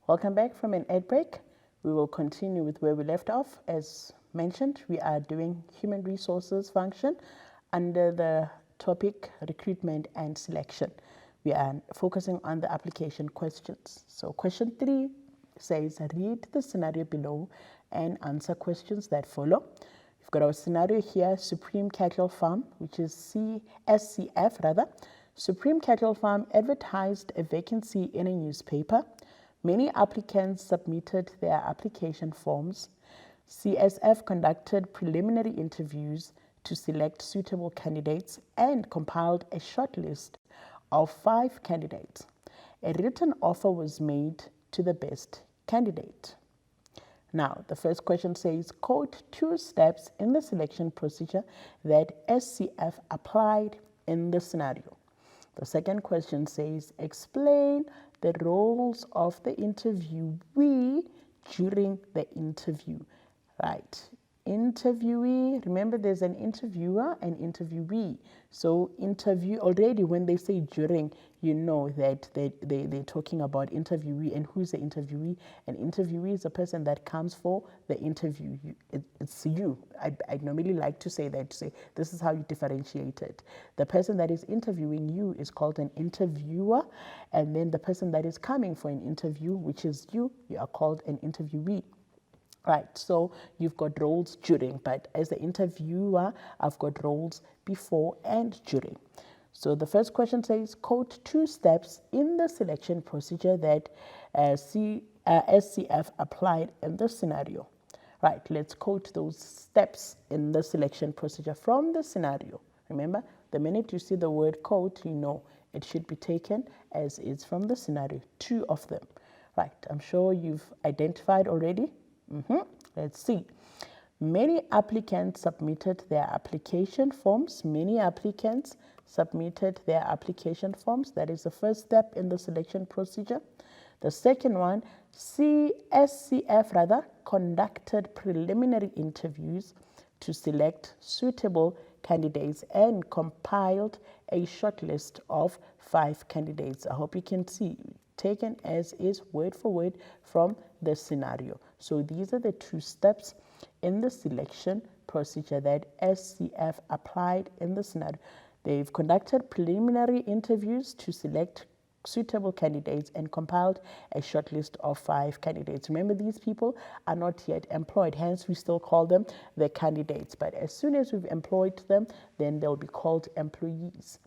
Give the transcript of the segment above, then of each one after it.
Welcome back from an ad break. We will continue with where we left off. As mentioned, we are doing human resources function under the topic recruitment and selection. We are focusing on the application questions. So question 3 says, read the scenario below and answer questions that follow. We've got our scenario here, Supreme Cattle Farm, which is SCF rather. Supreme Cattle Farm advertised a vacancy in a newspaper. Many applicants submitted their application forms. CSF conducted preliminary interviews to select suitable candidates and compiled a shortlist of 5 candidates. A written offer was made to the best candidate. Now, the first question says, quote 2 steps in the selection procedure that SCF applied in the scenario. The second question says, explain the roles of the interviewee during the interview. Right. Interviewee, remember there's an interviewer and interviewee. So interview, already when they say during, you know that they're talking about interviewee. And who's the interviewee? An interviewee is a person that comes for the interview. It's you. I normally like to say that, to say this is how you differentiate it. The person that is interviewing you is called an interviewer. And then the person that is coming for an interview, which is you are called an interviewee. Right, so you've got roles during, but as the interviewer, I've got roles before and during. So the first question says, quote 2 steps in the selection procedure that SCF applied in the scenario. Right, let's quote those steps in the selection procedure from the scenario. Remember, the minute you see the word quote, you know it should be taken as it's from the scenario, 2 of them. Right, I'm sure you've identified already. Let's see. Many applicants submitted their application forms. Many applicants submitted their application forms. That is the first step in the selection procedure. The second one, SCF conducted preliminary interviews to select suitable candidates and compiled a short list of 5 candidates. I hope you can see, taken as is word for word from the scenario. So these are the 2 steps in the selection procedure that SCF applied in the scenario. They've conducted preliminary interviews to select suitable candidates and compiled a short list of 5 candidates. Remember, these people are not yet employed, hence we still call them the candidates. But as soon as we've employed them, then they'll be called employees.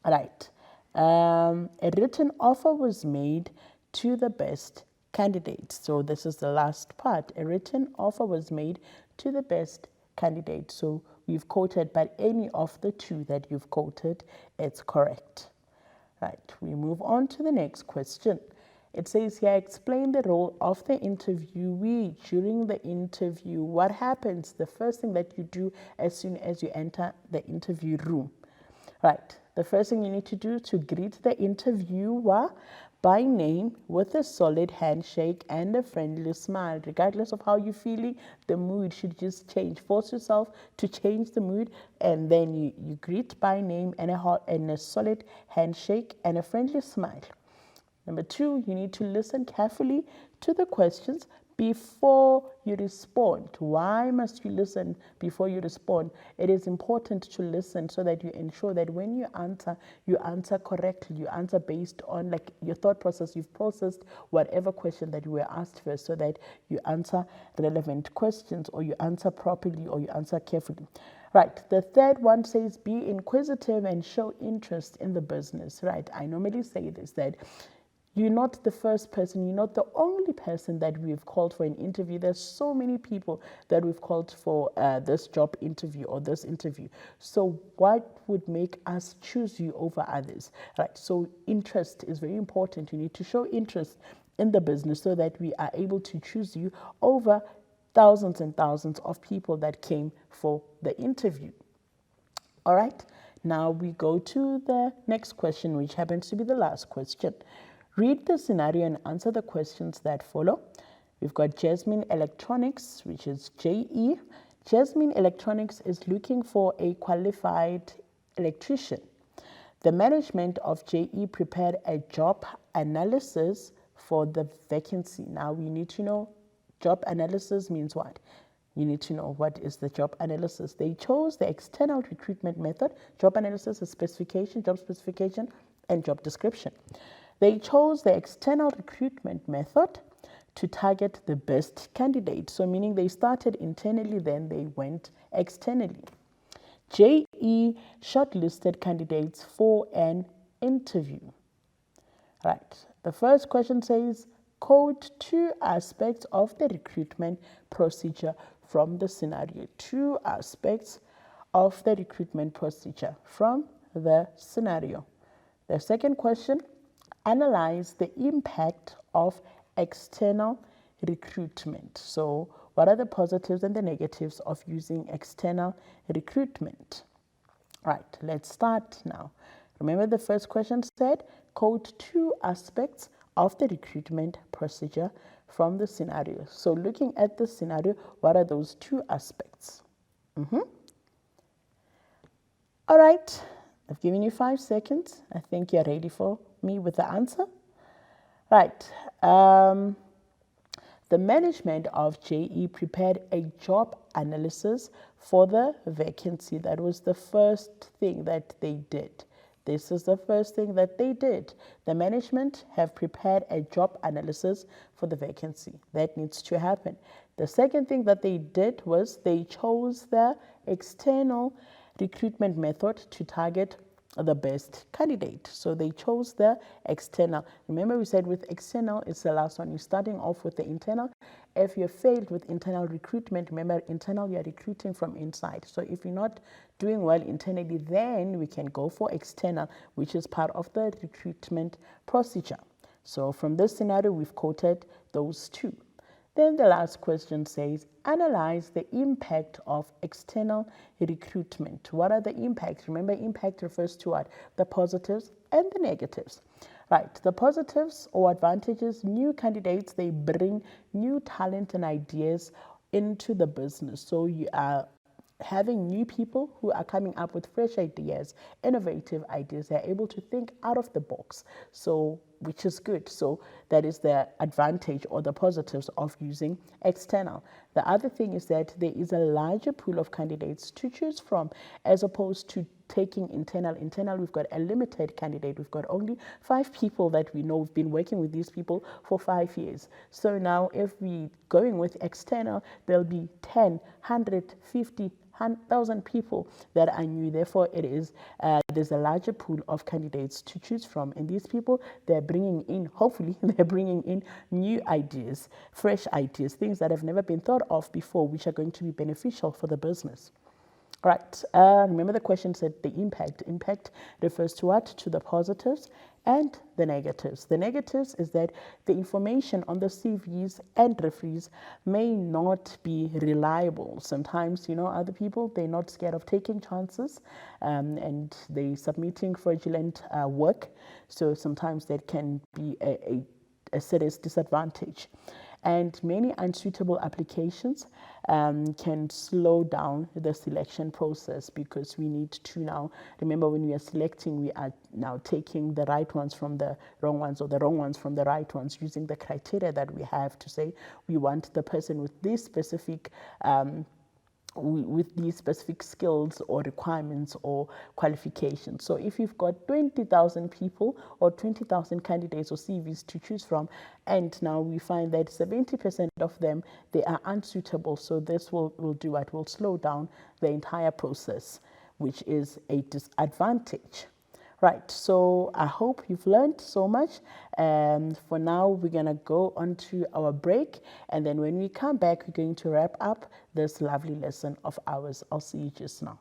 Right. A written offer was made to the best candidates. So this is the last part. A written offer was made to the best candidate. So we've quoted, but any of the 2 that you've quoted, it's correct. Right, we move on to the next question. It says here, explain the role of the interviewee during the interview. What happens? The first thing that you do as soon as you enter the interview room. Right, the first thing you need to do to greet the interviewer by name with a solid handshake and a friendly smile. Regardless of how you're feeling, the mood should just change. Force yourself to change the mood, and then you greet by name and a solid handshake and a friendly smile. Number 2, you need to listen carefully to the questions before you respond. Why must you listen before you respond? It is important to listen so that you ensure that when you answer correctly. You answer based on like your thought process. You've processed whatever question that you were asked first, so that you answer relevant questions, or you answer properly, or you answer carefully. Right, the third one says, be inquisitive and show interest in the business. Right, I normally say this, that you're not the first person, you're not the only person that we've called for an interview. There's so many people that we've called for this job interview or this interview. So what would make us choose you over others? Right, so interest is very important. You need to show interest in the business so that we are able to choose you over thousands and thousands of people that came for the interview. All right, now we go to the next question, which happens to be the last question. Read the scenario and answer the questions that follow. We've got Jasmine Electronics, which is JE. Jasmine Electronics is looking for a qualified electrician. The management of JE prepared a job analysis for the vacancy. Now we need to know job analysis means what? You need to know what is the job analysis. They chose the external recruitment method. Job analysis is specification, job specification, and job description. They chose the external recruitment method to target the best candidate. So meaning they started internally, then they went externally. JE shortlisted candidates for an interview. Right. The first question says, quote 2 aspects of the recruitment procedure from the scenario. 2 aspects of the recruitment procedure from the scenario. The second question, analyze the impact of external recruitment. So what are the positives and the negatives of using external recruitment? Right, let's start now. Remember the first question said, quote 2 aspects of the recruitment procedure from the scenario. So looking at the scenario, what are those 2 aspects? All right, I've given you 5 seconds. I think you're ready for me with the answer. Right. The management of JE prepared a job analysis for the vacancy. That was the first thing that they did. This is the first thing that they did. The management have prepared a job analysis for the vacancy. That needs to happen. The second thing that they did was they chose the external recruitment method to target the best candidate. So they chose the external. Remember we said with external, it's the last one. You're starting off with the internal. If you failed with internal recruitment, remember internal, you're recruiting from inside. So if you're not doing well internally, then we can go for external, which is part of the recruitment procedure. So from this scenario, we've quoted those 2. Then the last question says, analyze the impact of external recruitment. What are the impacts? Remember, impact refers to what? The positives and the negatives. Right, the positives or advantages, new candidates, they bring new talent and ideas into the business. So you are having new people who are coming up with fresh ideas, innovative ideas. They're able to think out of the box, so which is good. So that is the advantage or the positives of using external. The other thing is that there is a larger pool of candidates to choose from as opposed to taking internal. Internal, we've got a limited candidate. We've got only 5 people that we know. We've been working with these people for 5 years. So now if we going with external, there'll be 10, 100, 50, 1,000 people that are new. Therefore, it is there's a larger pool of candidates to choose from. And these people, they're bringing in, hopefully, they're bringing in new ideas, fresh ideas, things that have never been thought of before, which are going to be beneficial for the business. Right. Remember the question said the impact. Impact refers to what? To the positives and the negatives. The negatives is that the information on the CVs and referees may not be reliable. Sometimes, other people, they're not scared of taking chances and they submitting fraudulent work. So sometimes that can be a serious disadvantage. And many unsuitable applications can slow down the selection process because we need to now, remember when we are selecting, we are now taking the right ones from the wrong ones or the wrong ones from the right ones using the criteria that we have to say we want the person with this specific with these specific skills or requirements or qualifications. So if you've got 20,000 people or 20,000 candidates or CVs to choose from, and now we find that 70% of them, they are unsuitable. So this will do what? Will slow down the entire process, which is a disadvantage. Right, so I hope you've learned so much. For now, we're going to go on to our break. And then when we come back, we're going to wrap up this lovely lesson of ours. I'll see you just now.